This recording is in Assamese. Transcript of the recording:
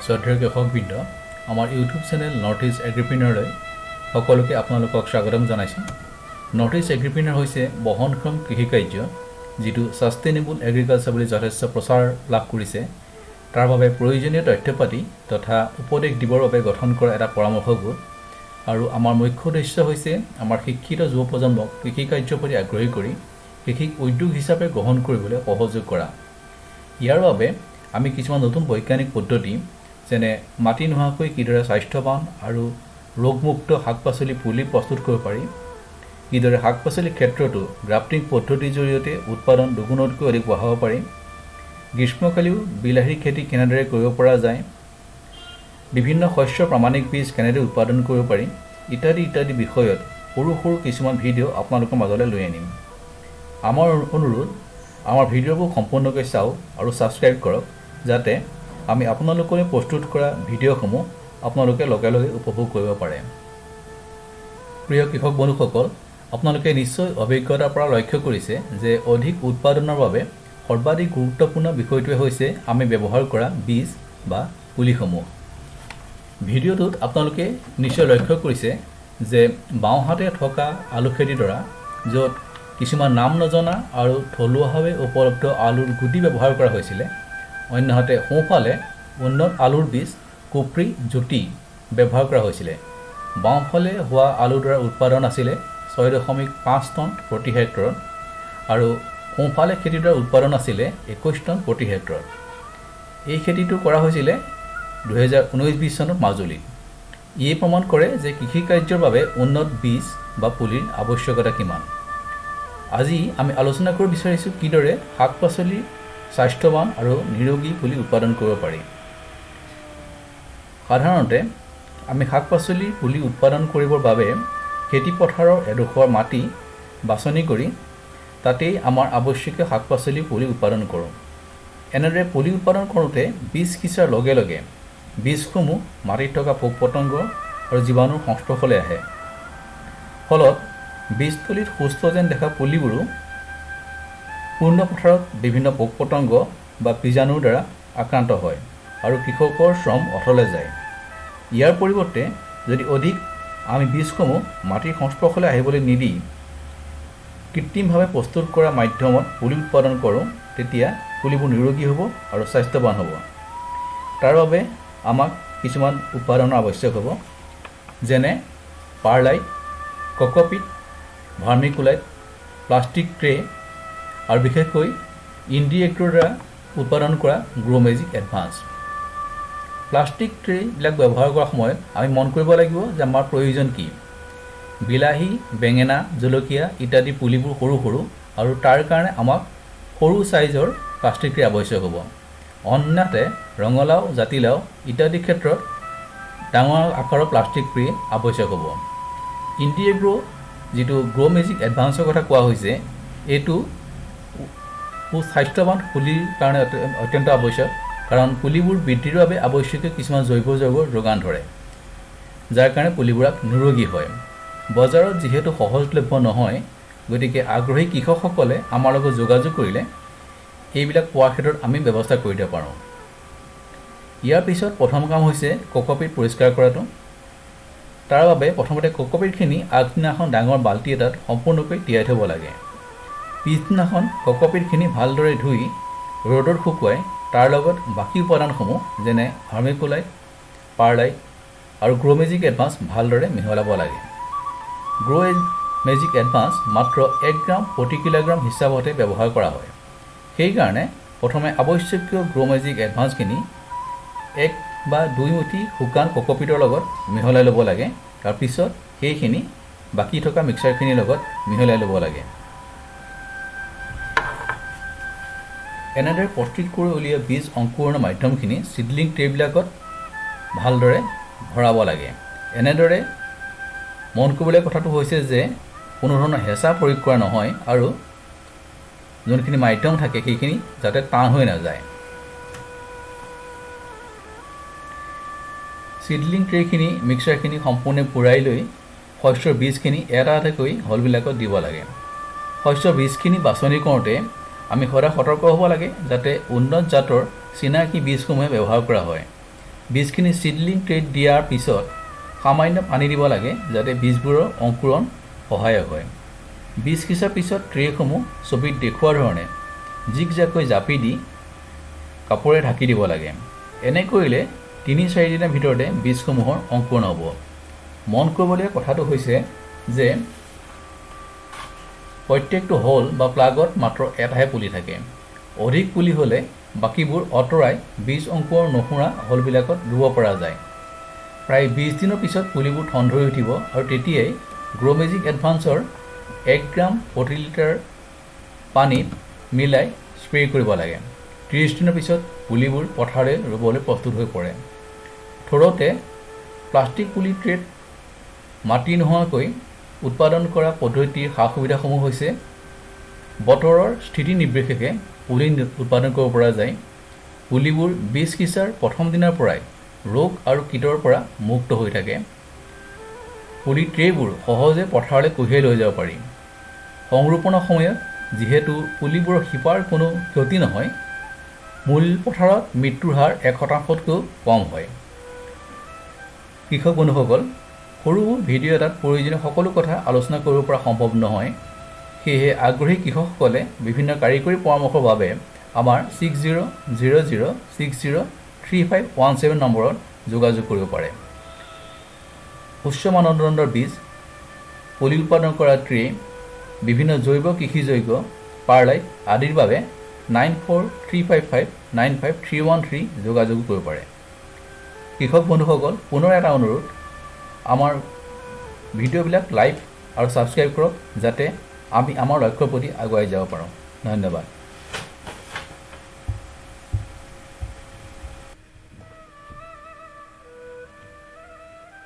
শ্ৰদ্ধেয় কৃষকবৃন্দ, আমাৰ ইউটিউব চেনেল নৰ্থ ইষ্ট এগ্ৰিপ্ৰেনিয়ৰলৈ সকলোকে আপোনালোকক স্বাগতম জনাইছোঁ। নৰ্থ ইষ্ট এগ্ৰিপ্ৰেনিয়ৰ হৈছে বহনক্ষম কৃষিকাৰ্য, যিটো ছাষ্টেইনেবল এগ্ৰিকালচাৰ বুলি যথেষ্ট প্ৰচাৰ লাভ কৰিছে। তাৰ বাবে প্ৰয়োজনীয় তথ্যপাতি তথা উপদেশ দিবৰ বাবে গঠন কৰা এটা পৰামৰ্শ গোট। আৰু আমাৰ মুখ্য উদ্দেশ্য হৈছে আমাৰ শিক্ষিত যুৱ প্ৰজন্মক কৃষিকাৰ্যৰ প্ৰতি আগ্ৰহী কৰি কৃষিক উদ্যোগ হিচাপে গ্ৰহণ কৰিবলৈ সহযোগ কৰা। ইয়াৰ বাবে আমি কিছুমান নতুন বৈজ্ঞানিক পদ্ধতি যেনে মাটি নোহোৱাকৈ কিদৰে স্বাস্থ্যৱান আৰু ৰোগমুক্ত শাক পাচলি পুলি প্ৰস্তুত কৰিব পাৰি, কিদৰে শাক পাচলিৰ ক্ষেত্ৰতো গ্ৰাফটিং পদ্ধতিৰ জৰিয়তে উৎপাদন দুগুণতকৈ অধিক বঢ়াব পাৰি, গ্ৰীষ্মকালীও বিলাহীৰ খেতি কেনেদৰে কৰিব পৰা যায়, বিভিন্ন শস্যৰ প্ৰামাণিক বীজ কেনেদৰে উৎপাদন কৰিব পাৰি ইত্যাদি ইত্যাদি বিষয়ত সৰু সৰু কিছুমান ভিডিঅ' আপোনালোকৰ মাজলৈ লৈ আনিম। আমাৰ অনুৰোধ, আমাৰ ভিডিঅ'বোৰ সম্পূৰ্ণকৈ চাওক আৰু ছাবস্ক্ৰাইব কৰক, যাতে আমি আপোনালোকলৈ প্ৰস্তুত কৰা ভিডিঅ'সমূহ আপোনালোকে লগে লগে উপভোগ কৰিব পাৰে। প্ৰিয় কৃষক বন্ধুসকল, আপোনালোকে নিশ্চয় অভিজ্ঞতাৰ পৰা লক্ষ্য কৰিছে যে অধিক উৎপাদনৰ বাবে সৰ্বাধিক গুৰুত্বপূৰ্ণ বিষয়টোৱে হৈছে আমি ব্যৱহাৰ কৰা বীজ বা পুলিসমূহ। ভিডিঅ'টোত আপোনালোকে নিশ্চয় লক্ষ্য কৰিছে যে বাওঁহাতে থকা আলু খেতিডৰা, য'ত কিছুমান নাম নজনা আৰু থলুৱাভাৱে উপলব্ধ আলুৰ গুটি ব্যৱহাৰ কৰা হৈছিলে, অন্যহাতে সোঁফালে উন্নত আলুৰ বীজ কুপ্ৰি জ্যোতি ব্যৱহাৰ কৰা হৈছিলে। বাওঁফালে হোৱা আলুডৰাৰ উৎপাদন আছিলে 6.5 টন প্ৰতি হেক্টৰত আৰু সোঁফালে খেতিডৰাৰ উৎপাদন আছিলে 21 টন প্ৰতি হেক্টৰত। এই খেতিটো কৰা হৈছিলে 2019-20 চনত মাজুলীত। ইয়ে প্ৰমাণ কৰে যে কৃষিকাৰ্যৰ বাবে উন্নত বীজ বা পুলিৰ আৱশ্যকতা কিমান। আজি আমি আলোচনা কৰিব বিচাৰিছোঁ কিদৰে শাক পাচলিৰ স্বাস্থ্যৱান আৰু নিৰোগী পুলি উৎপাদন কৰিব পাৰি। সাধাৰণতে আমি শাক পাচলিৰ পুলি উৎপাদন কৰিবৰ বাবে খেতিপথাৰৰ এডোখৰ মাটি বাছনি কৰি তাতেই আমাৰ আৱশ্যকীয় শাক পাচলিৰ পুলি উৎপাদন কৰোঁ। এনেদৰে পুলি উৎপাদন কৰোঁতে বীজ সিঁচাৰ লগে লগে বীজসমূহ মাটিত থকা পোক পতংগ আৰু জীৱাণুৰ সংস্পৰ্শলৈ আহে। ফলত বীজতলীত সুস্থ যেন দেখা পুলিবোৰো পূৰ্ণ পথাৰত বিভিন্ন পোক পতংগ বা বীজাণুৰ দ্বাৰা আক্ৰান্ত হয় আৰু কৃষকৰ শ্ৰম অথলে যায়। ইয়াৰ পৰিৱৰ্তে যদি অধিক আমি বীজসমূহ মাটিৰ সংস্পৰ্শলৈ আহিবলৈ নিদি কৃত্ৰিমভাৱে প্ৰস্তুত কৰা মাধ্যমত পুলি উৎপাদন কৰোঁ, তেতিয়া পুলিবোৰ নিৰোগী হ'ব আৰু স্বাস্থ্যৱান হ'ব। তাৰ বাবে আমাক কিছুমান উপাদানৰ আৱশ্যক হ'ব, যেনে পাৰলাইট, কক'পিট, ভাৰ্মিকুলাইট, প্লাষ্টিক ট্ৰে আৰু বিশেষকৈ ইণ্ডি এগ্ৰোৰ দ্বাৰা উৎপাদন কৰা গ্ৰ' মেজিক এডভান্স। প্লাষ্টিক ট্ৰেবিলাক ব্যৱহাৰ কৰাৰ সময়ত আমি মন কৰিব লাগিব যে আমাৰ প্ৰয়োজন কি। বিলাহী, বেঙেনা, জলকীয়া ইত্যাদি পুলিবোৰ সৰু সৰু আৰু তাৰ কাৰণে আমাক সৰু ছাইজৰ প্লাষ্টিক ট্ৰে আৱশ্যক হ'ব। অন্যহাতে ৰঙালাও, জাতিলাও ইত্যাদি ক্ষেত্ৰত ডাঙৰ আকাৰৰ প্লাষ্টিক ট্ৰে আৱশ্যক হ'ব। ইণ্ডি এগ্ৰ' যিটো গ্ৰ' মেজিক এডভান্সৰ কথা কোৱা হৈছে, এইটো সুস্বাস্থ্যৱান পুলিৰ কাৰণে অত্যন্ত আৱশ্যক, কাৰণ পুলিবোৰ বৃদ্ধিৰ বাবে আৱশ্যকীয় কিছুমান জৈৱ যৌগৰ যোগান ধৰে, যাৰ কাৰণে পুলিবোৰ নিৰোগী হয়। বজাৰত যিহেতু সহজলভ্য নহয়, গতিকে আগ্ৰহী কৃষকসকলে আমাৰ লগত যোগাযোগ কৰিলে এইবিলাক পোৱাৰ ক্ষেত্ৰত আমি ব্যৱস্থা কৰি দিব পাৰোঁ। ইয়াৰ পিছত প্ৰথম কাম হৈছে কক'পিট পৰিষ্কাৰ কৰাটো। তাৰ বাবে প্ৰথমতে কক'পিটখিনি আগদিনাখন ডাঙৰ বাল্টি এটাত সম্পূৰ্ণকৈ তিয়াই থ'ব লাগে। পিছদিনাখন কক'পিটখিনি ভালদৰে ধুই ৰ'দত শুকুৱাই তাৰ লগত বাকী উপাদানসমূহ যেনে ভাৰ্মিকুলাইট, পাৰলাইট আৰু গ্ৰ' মেজিক এডভান্স ভালদৰে মিহলাব লাগে। গ্ৰ' মেজিক এডভান্স মাত্ৰ 1 গ্ৰাম প্ৰতি কিলোগ্ৰাম হিচাপতে ব্যৱহাৰ কৰা হয়। সেইকাৰণে প্ৰথমে আৱশ্যকীয় গ্ৰ' মেজিক এডভান্সখিনি 1 বা 2 মুঠি শুকান কক'পিটৰ লগত মিহলাই ল'ব লাগে। তাৰপিছত সেইখিনি বাকী থকা মিক্সাৰখিনিৰ লগত মিহলাই ল'ব লাগে। এনেদৰে প্ৰস্তুত কৰি উলিওৱা বীজ অংকুৰণৰ মাধ্যমখিনি চিডলিং ট্ৰেবিলাকত ভালদৰে ভৰাব লাগে। এনেদৰে মন কৰিবলগীয়া কথাটো হৈছে যে কোনো ধৰণৰ হেঁচা প্ৰয়োগ কৰা নহয় আৰু যোনখিনি মাধ্যম থাকে সেইখিনি যাতে টান হৈ নাযায়। চিডলিং ট্ৰেখিনি মিক্সাৰখিনি সম্পূৰ্ণ পূৰাই লৈ শস্যৰ বীজখিনি এটা এটাকৈ হলবিলাকত দিব লাগে। শস্যৰ বীজখিনি বাছনি কৰোঁতে আমি সদায় সতৰ্ক হ'ব লাগে যাতে উন্নত জাতৰ চিনাকি বীজসমূহে ব্যৱহাৰ কৰা হয়। বীজখিনি চিডলিং ট্ৰেত দিয়াৰ পিছত সামান্য পানী দিব লাগে যাতে বীজবোৰৰ অংকুৰণ সহায়ক হয়। বীজ সিঁচাৰ পিছত ট্ৰেসমূহ ছবিত দেখুওৱা ধৰণে জিগজাগকৈ জাপি দি কাপোৰে ঢাকি দিব লাগে। এনে কৰিলে ৩-৪ দিনৰ ভিতৰতে বীজসমূহৰ অংকুৰণ হ'ব। মন কৰিবলগীয়া কথাটো হৈছে যে প্ৰত্যেকটো হল বা প্লাগত মাত্ৰ এটাহে পুলি থাকে। অধিক পুলি হ'লে বাকীবোৰ আঁতৰাই বীজ অংকুৰ নোহোৱা হলবিলাকত ৰুব পৰা যায়। প্ৰায় ২০ দিনৰ পিছত পুলিবোৰ ঠন ধৰি উঠিব আৰু তেতিয়াই গ্ৰ'মেজিক এডভান্সৰ ১ গ্ৰাম প্ৰতি লিটাৰ পানীত মিলাই স্প্ৰে' কৰিব লাগে। ৩০ দিনৰ পিছত পুলিবোৰ পথাৰলৈ ৰুবলৈ প্ৰস্তুত হৈ পৰে। থোৰতে প্লাষ্টিক পুলি ট্ৰেত মাটি নোহোৱাকৈ উৎপাদন কৰা পদ্ধতিৰ সা সুবিধাসমূহ হৈছে বতৰৰ স্থিতি নিৰ্বিশেষে পুলি উৎপাদন কৰিব পৰা যায়। পুলিবোৰ বীজ সিঁচাৰ প্ৰথম দিনৰ পৰাই ৰোগ আৰু কীটৰ পৰা মুক্ত হৈ থাকে। পুলি ট্ৰেবোৰ সহজে পথাৰলৈ কঢ়িয়াই লৈ যাব পাৰি। সংৰোপণৰ সময়ত যিহেতু পুলিবোৰৰ শিপাৰ কোনো ক্ষতি নহয়, মূল পথাৰত মৃত্যুৰ হাৰ ১%তকৈও কম হয়। কৃষক বন্ধুসকল, সৰু ভিডিঅ' এটাত প্ৰয়োজনীয় সকলো কথা আলোচনা কৰিব পৰা সম্ভৱ নহয়। সেয়েহে আগ্ৰহী কৃষকসকলে বিভিন্ন কাৰিকৰী পৰামৰ্শৰ বাবে আমাৰ 6000603517 নম্বৰত যোগাযোগ কৰিব পাৰে। উচ্চ মানদণ্ডৰ বীজ, পুলি উৎপাদন কৰা ট্ৰে, বিভিন্ন জৈৱ কৃষিযোগ্য পাৰলাইট আদিৰ বাবে 9435595313 যোগাযোগ কৰিব পাৰে। কৃষক বন্ধুসকল, পুনৰ এটা অনুৰোধ, আমাৰ ভিডিঅ'বিলাক লাইক আৰু ছাবস্ক্ৰাইব কৰক যাতে আমি আমাৰ লক্ষ্যৰ প্ৰতি আগুৱাই যাব পাৰোঁ। ধন্যবাদ।